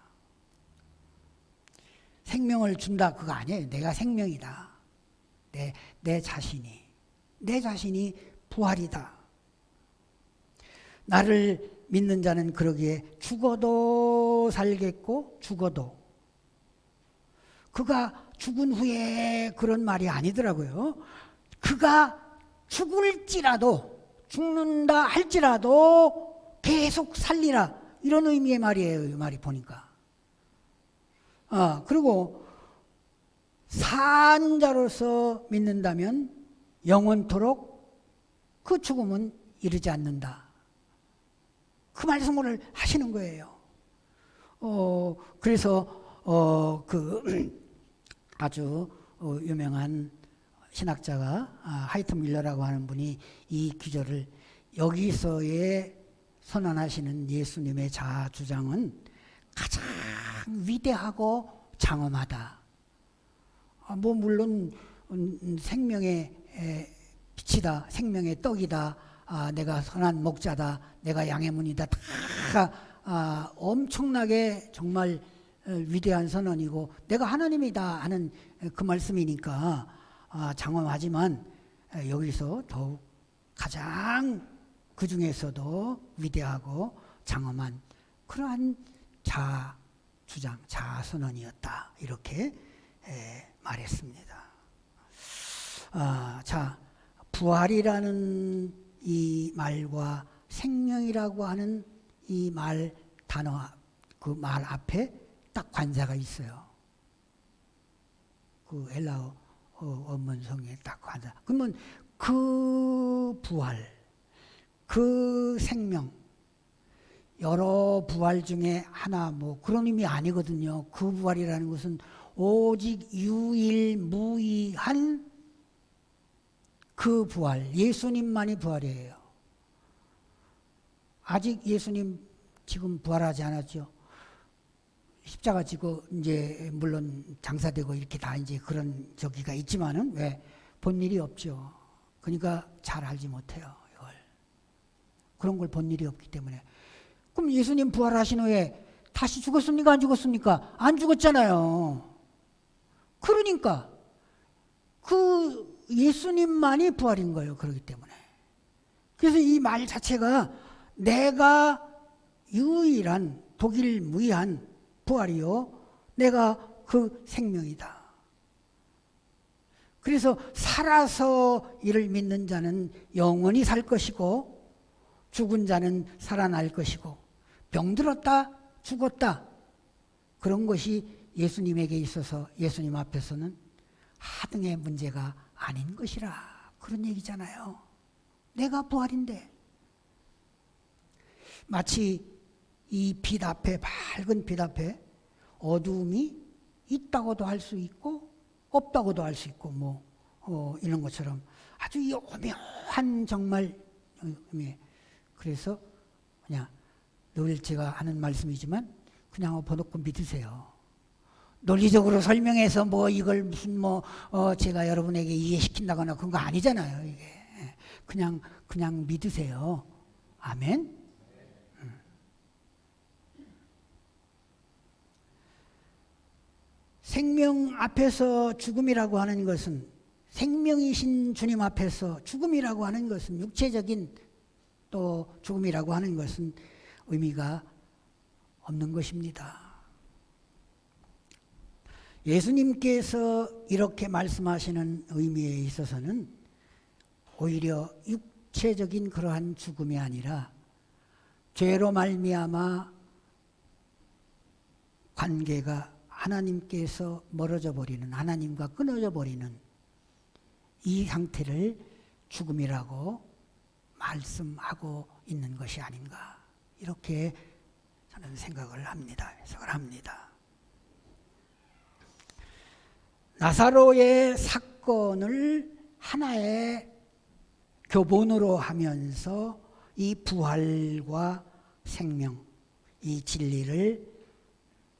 생명을 준다 그거 아니에요. 내가 생명이다. 내 자신이 부활이다. 나를 믿는 자는 그러기에 죽어도 살겠고 죽어도. 그가 죽은 후에 그런 말이 아니더라고요. 그가 죽는다 할지라도 계속 살리라. 이런 의미의 말이에요. 이 말이 보니까. 그리고 산 자로서 믿는다면 영원토록 그 죽음은 이르지 않는다. 그 말씀을 하시는 거예요. 그래서 아주 유명한 신학자가 하이트 밀러라고 하는 분이 이 구절을 여기서의 선언하시는 예수님의 자아 주장은 가장 위대하고 장엄하다. 물론 생명의 빛이다, 생명의 떡이다, 내가 선한 목자다, 내가 양의 문이다. 다 엄청나게 정말 위대한 선언이고 내가 하나님이다 하는 그 말씀이니까 장엄하지만 여기서 더욱 가장 그 중에서도 위대하고 장엄한 그러한 자아 주장, 자아 선언이었다 이렇게 말했습니다. 자, 부활이라는 이 말과 생명이라고 하는 이 말 단어 그 말 앞에 딱 관사가 있어요. 그 헬라어 원문성에 딱 관사. 그러면 그 부활, 그 생명, 여러 부활 중에 하나 뭐 그런 의미 아니거든요. 그 부활이라는 것은 오직 유일무이한 그 부활, 예수님만이 부활이에요. 아직 예수님 지금 부활하지 않았죠. 십자가 지고 이제 물론 장사되고 이렇게 다 이제 그런 저기가 있지만은 왜 본 일이 없죠. 그러니까 잘 알지 못해요. 이걸 그런 걸 본 일이 없기 때문에. 그럼 예수님 부활하신 후에 다시 죽었습니까? 안 죽었습니까? 안 죽었잖아요. 그러니까 그 예수님만이 부활인 거예요. 그렇기 때문에. 그래서 이 말 자체가 내가 유일한 독일무이한 부활이요. 내가 그 생명이다. 그래서 살아서 이를 믿는 자는 영원히 살 것이고 죽은 자는 살아날 것이고 병들었다 죽었다 그런 것이 예수님에게 있어서 예수님 앞에서는 하등의 문제가 아닌 것이라 그런 얘기잖아요. 내가 부활인데 마치 이 빛 앞에 밝은 빛 앞에 어두움이 있다고도 할 수 있고 없다고도 할 수 있고 뭐 이런 것처럼 아주 이 오묘한 정말 그래서 그냥 늘 제가 하는 말씀이지만 그냥 엎어놓고 믿으세요. 논리적으로 설명해서 뭐 이걸 무슨 제가 여러분에게 이해시킨다거나 그런 거 아니잖아요. 이게 그냥 믿으세요. 아멘. 생명 앞에서 죽음이라고 하는 것은 생명이신 주님 앞에서 죽음이라고 하는 것은 육체적인 또 죽음이라고 하는 것은 의미가 없는 것입니다. 예수님께서 이렇게 말씀하시는 의미에 있어서는 오히려 육체적인 그러한 죽음이 아니라 죄로 말미암아 관계가 하나님께서 멀어져 버리는, 하나님과 끊어져 버리는 이 상태를 죽음이라고 말씀하고 있는 것이 아닌가, 이렇게 저는 생각을 합니다. 해석을 합니다. 나사로의 사건을 하나의 교본으로 하면서 이 부활과 생명, 이 진리를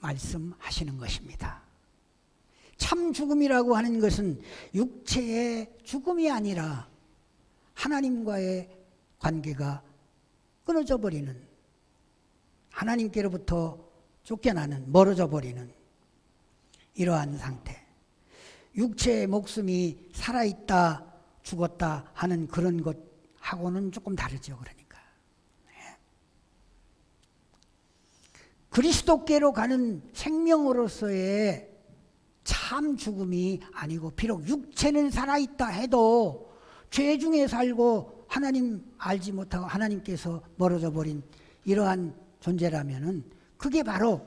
말씀하시는 것입니다. 참 죽음이라고 하는 것은 육체의 죽음이 아니라 하나님과의 관계가 끊어져 버리는, 하나님께로부터 쫓겨나는, 멀어져 버리는 이러한 상태. 육체의 목숨이 살아있다, 죽었다 하는 그런 것하고는 조금 다르죠. 그러니까. 그리스도께로 가는 생명으로서의 참 죽음이 아니고, 비록 육체는 살아있다 해도 죄 중에 살고 하나님 알지 못하고 하나님께서 멀어져 버린 이러한 존재라면은 그게 바로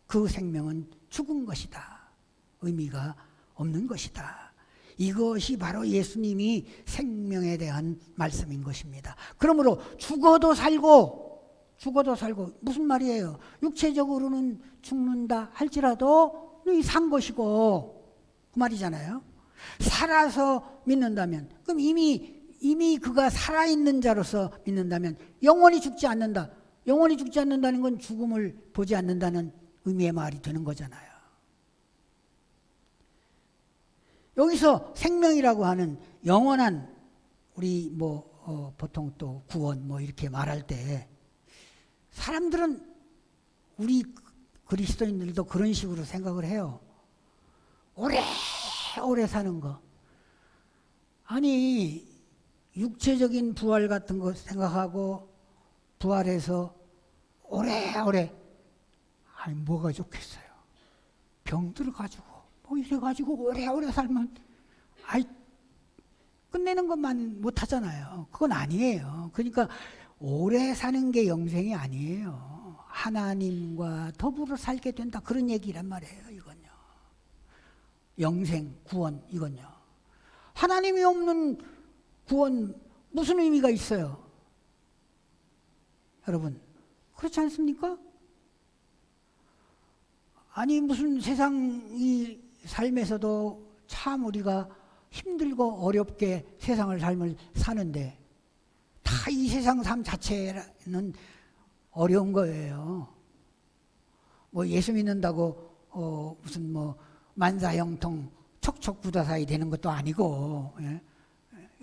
그 생명은 죽은 것이다. 의미가 없는 것이다. 이것이 바로 예수님이 생명에 대한 말씀인 것입니다. 그러므로 죽어도 살고 무슨 말이에요? 육체적으로는 죽는다 할지라도 산 것이고 그 말이잖아요. 살아서 믿는다면, 그럼 이미 그가 살아있는 자로서 믿는다면 영원히 죽지 않는다. 영원히 죽지 않는다는 건 죽음을 보지 않는다는 의미의 말이 되는 거잖아요. 여기서 생명이라고 하는 영원한, 우리 보통 또 구원 이렇게 말할 때 사람들은, 우리 그리스도인들도 그런 식으로 생각을 해요. 오래 사는 거. 아니, 육체적인 부활 같은 거 생각하고 부활해서 오래오래, 아니 뭐가 좋겠어요. 병들 가지고 이래가지고 오래오래 살면 끝내는 것만 못하잖아요. 그건 아니에요. 그러니까 오래 사는 게 영생이 아니에요. 하나님과 더불어 살게 된다, 그런 얘기란 말이에요. 이건요. 영생, 구원, 이건요. 하나님이 없는 구원 무슨 의미가 있어요? 여러분, 그렇지 않습니까? 아니, 무슨 세상 이 삶에서도 참 우리가 힘들고 어렵게 세상을 삶을 사는데 다 이 세상 삶 자체는 어려운 거예요. 예수 믿는다고 무슨 만사형통 척척구다사이 되는 것도 아니고, 예?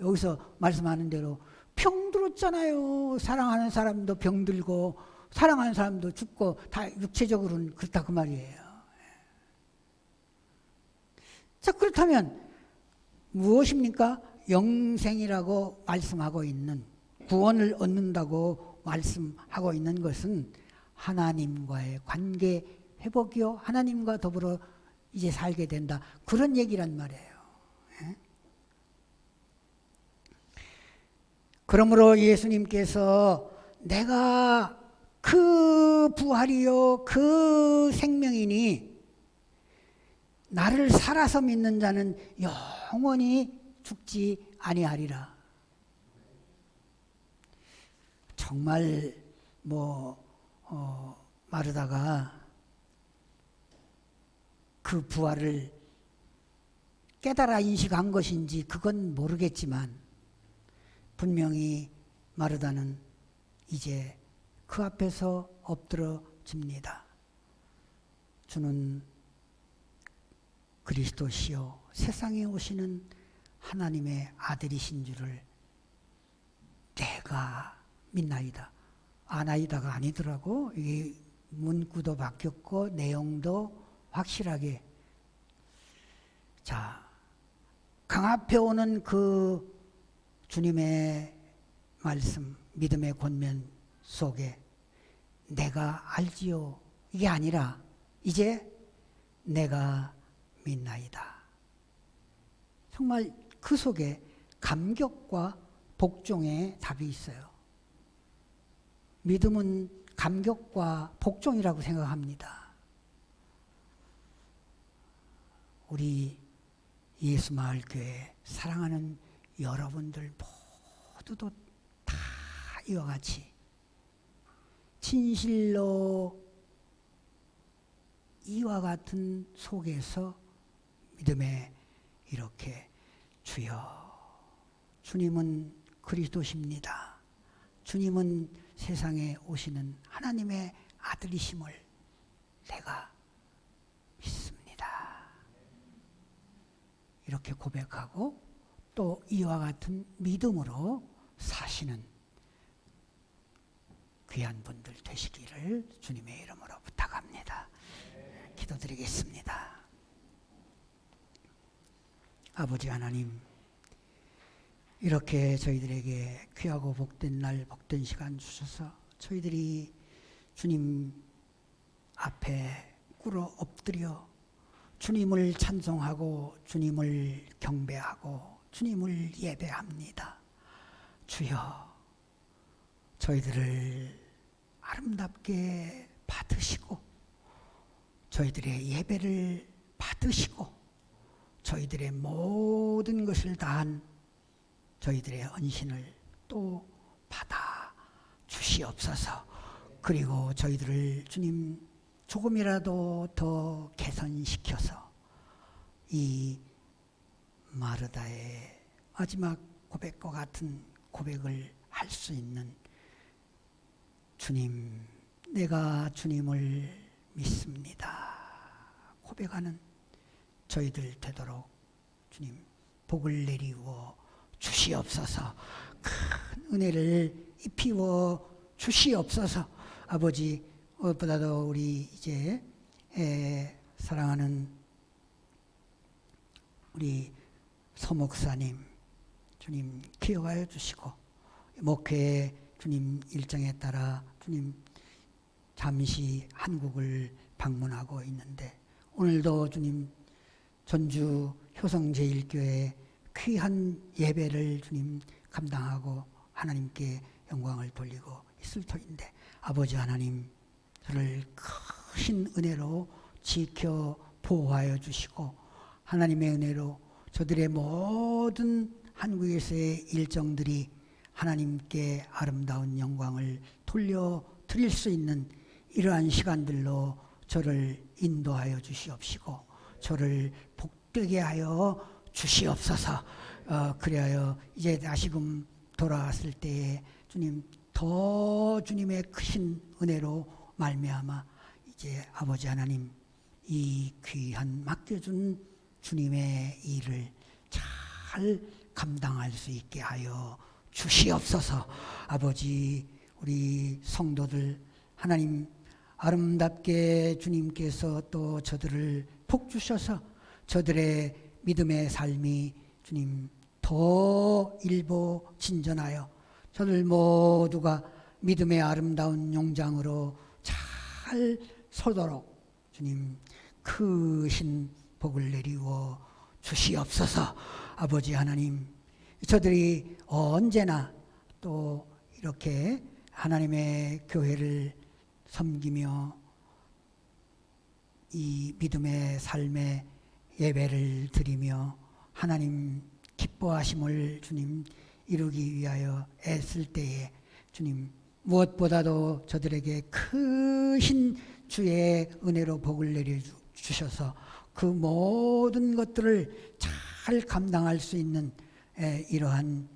여기서 말씀하는 대로 병들었잖아요. 사랑하는 사람도 병들고 사랑하는 사람도 죽고 다 육체적으로는 그렇다 그 말이에요. 자, 그렇다면 무엇입니까? 영생이라고 말씀하고 있는, 구원을 얻는다고 말씀하고 있는 것은 하나님과의 관계 회복이요, 하나님과 더불어 이제 살게 된다, 그런 얘기란 말이에요. 그러므로 예수님께서 내가 그 부활이요 그 생명이니 나를 살아서 믿는 자는 영원히 죽지 아니하리라. 정말 마르다가 그 부활을 깨달아 인식한 것인지 그건 모르겠지만 분명히 마르다는 이제 그 앞에서 엎드러집니다. 주는 그리스도시요 세상에 오시는 하나님의 아들이신 줄을 내가 믿나이다. 아나이다가 아니더라고. 이게 문구도 바뀌었고 내용도 확실하게. 자, 강 앞에 오는 그 주님의 말씀, 믿음의 권면 속에 내가 알지요 이게 아니라 이제 내가 믿나이다. 정말 그 속에 감격과 복종의 답이 있어요. 믿음은 감격과 복종이라고 생각합니다. 우리 예수마을교회 사랑하는 여러분들 모두도 다 이와 같이 진실로 이와 같은 속에서 믿음에 이렇게 주여, 주님은 그리스도십니다. 주님은 세상에 오시는 하나님의 아들이심을 내가 믿습니다. 이렇게 고백하고 또 이와 같은 믿음으로 사시는 귀한 분들 되시기를 주님의 이름으로 부탁합니다. 기도드리겠습니다. 아버지 하나님, 이렇게 저희들에게 귀하고 복된 날, 복된 시간 주셔서 저희들이 주님 앞에 꿇어 엎드려 주님을 찬송하고 주님을 경배하고 주님을 예배합니다. 주여, 저희들을 아름답게 받으시고 저희들의 예배를 받으시고 저희들의 모든 것을 다한 저희들의 헌신을 또 받아 주시옵소서. 그리고 저희들을 주님 조금이라도 더 개선시켜서 이 마르다의 마지막 고백과 같은 고백을 할 수 있는 주님, 내가 주님을 믿습니다 고백하는 저희들 되도록 주님 복을 내리워 주시옵소서. 큰 은혜를 입히워 주시옵소서. 아버지, 무엇보다도 우리 이제 사랑하는 우리 서목사님 주님 기억하여 주시고, 목회 주님 일정에 따라 주님 잠시 한국을 방문하고 있는데 오늘도 주님 전주 효성제일교회 귀한 예배를 주님 감당하고 하나님께 영광을 돌리고 있을 터인데, 아버지 하나님 저를 크신 은혜로 지켜 보호하여 주시고 하나님의 은혜로 저들의 모든 한국에서의 일정들이 하나님께 아름다운 영광을 돌려드릴 수 있는 이러한 시간들로 저를 인도하여 주시옵시고 저를 복되게 하여 주시옵소서. 그리하여 이제 다시금 돌아왔을 때에 주님 더 주님의 크신 은혜로 말미암아 이제 아버지 하나님 이 귀한 맡겨준 주님의 일을 잘 감당할 수 있게 하여 주시옵소서. 아버지, 우리 성도들 하나님 아름답게 주님께서 또 저들을 복 주셔서 저들의 믿음의 삶이 주님 더 일보 진전하여 저들 모두가 믿음의 아름다운 용장으로 잘 서도록 주님 크신 복을 내리워 주시옵소서. 아버지 하나님, 저들이 언제나 또 이렇게 하나님의 교회를 섬기며 이 믿음의 삶의 예배를 드리며 하나님 기뻐하심을 주님 이루기 위하여 애쓸 때에 주님 무엇보다도 저들에게 크신 주의 은혜로 복을 내려주셔서 그 모든 것들을 잘 감당할 수 있는 이러한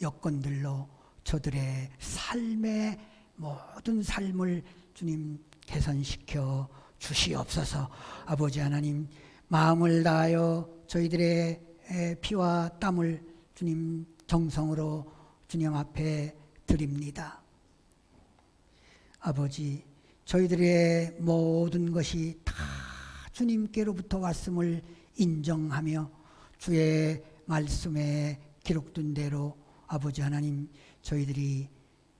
여건들로 저들의 삶의 모든 삶을 주님 개선시켜 주시옵소서. 아버지 하나님, 마음을 다하여 저희들의 피와 땀을 주님 정성으로 주님 앞에 드립니다. 아버지, 저희들의 모든 것이 다 주님께로부터 왔음을 인정하며 주의 말씀에 기록된 대로 아버지 하나님 저희들이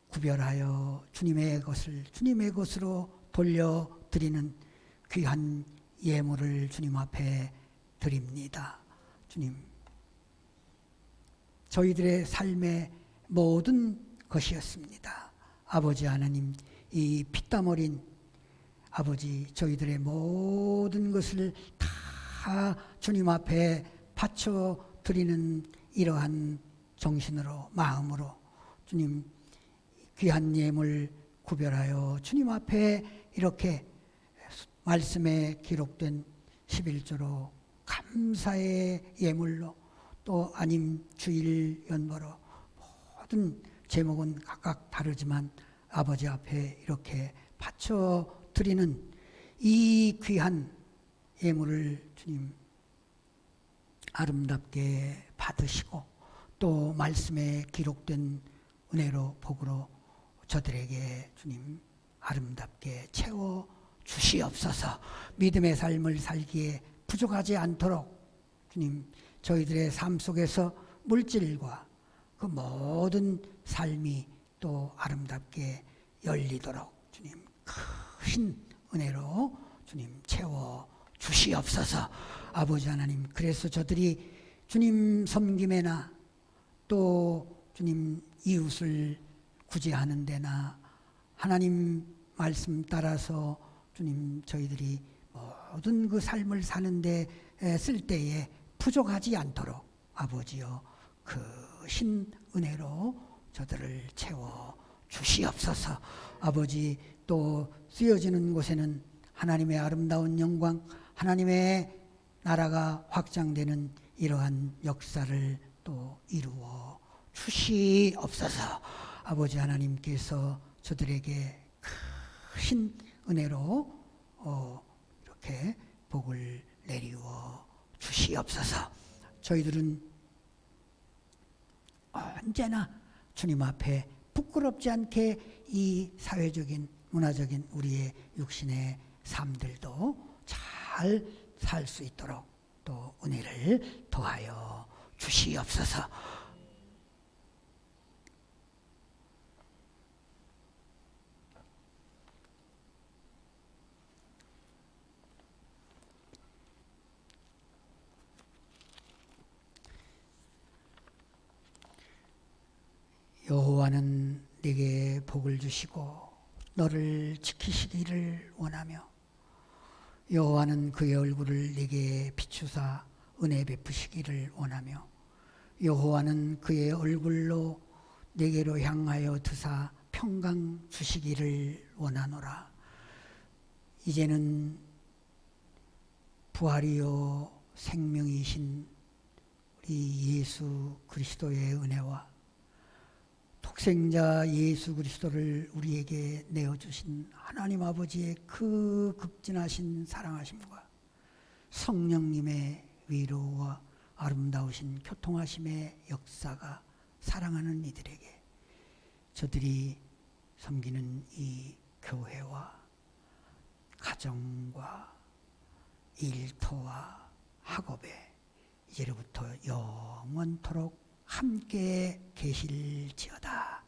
구별하여 주님의 것을 주님의 것으로 돌려드리는 귀한 예물을 주님 앞에 드립니다. 주님, 저희들의 삶의 모든 것이었습니다. 아버지 하나님, 이 피땀 어린 아버지, 저희들의 모든 것을 다 주님 앞에 바쳐 드리는 이러한 정신으로, 마음으로 주님 귀한 예물 구별하여 주님 앞에 이렇게 말씀에 기록된 11조로 감사의 예물로, 또 아님 주일 연보로, 모든 제목은 각각 다르지만 아버지 앞에 이렇게 바쳐 드리는 이 귀한 예물을 주님 아름답게 받으시고, 또 말씀에 기록된 은혜로 복으로 저들에게 주님 아름답게 채워 주시옵소서. 믿음의 삶을 살기에 부족하지 않도록 주님 저희들의 삶 속에서 물질과 그 모든 삶이 또 아름답게 열리도록 주님 큰 은혜로 주님 채워 주시옵소서. 아버지 하나님, 그래서 저들이 주님 섬김에나 또 주님 이웃을 구제하는 데나 하나님 말씀 따라서 주님 저희들이 모든 그 삶을 사는데 쓸 때에 부족하지 않도록 아버지여 크신 은혜로 저들을 채워 주시옵소서. 아버지, 또 쓰여지는 곳에는 하나님의 아름다운 영광, 하나님의 나라가 확장되는 이러한 역사를 또 이루어 주시옵소서. 아버지 하나님께서 저들에게 큰 은혜로 이렇게 복을 내리워 주시옵소서. 저희들은 언제나 주님 앞에 부끄럽지 않게 이 사회적인 문화적인 우리의 육신의 삶들도 잘 살 수 있도록 또 은혜를 더하여 주시옵소서. 여호와는 네게 복을 주시고 너를 지키시기를 원하며, 여호와는 그의 얼굴을 네게 비추사 은혜 베푸시기를 원하며, 여호와는 그의 얼굴로 네게로 향하여 드사 평강 주시기를 원하노라. 이제는 부활이요 생명이신 우리 예수 그리스도의 은혜와 독생자 예수 그리스도를 우리에게 내어주신 하나님 아버지의 그 극진하신 사랑하심과 성령님의 위로와 아름다우신 교통하심의 역사가 사랑하는 이들에게, 저들이 섬기는 이 교회와 가정과 일터와 학업에 이제로부터 영원토록 함께 계실지어다.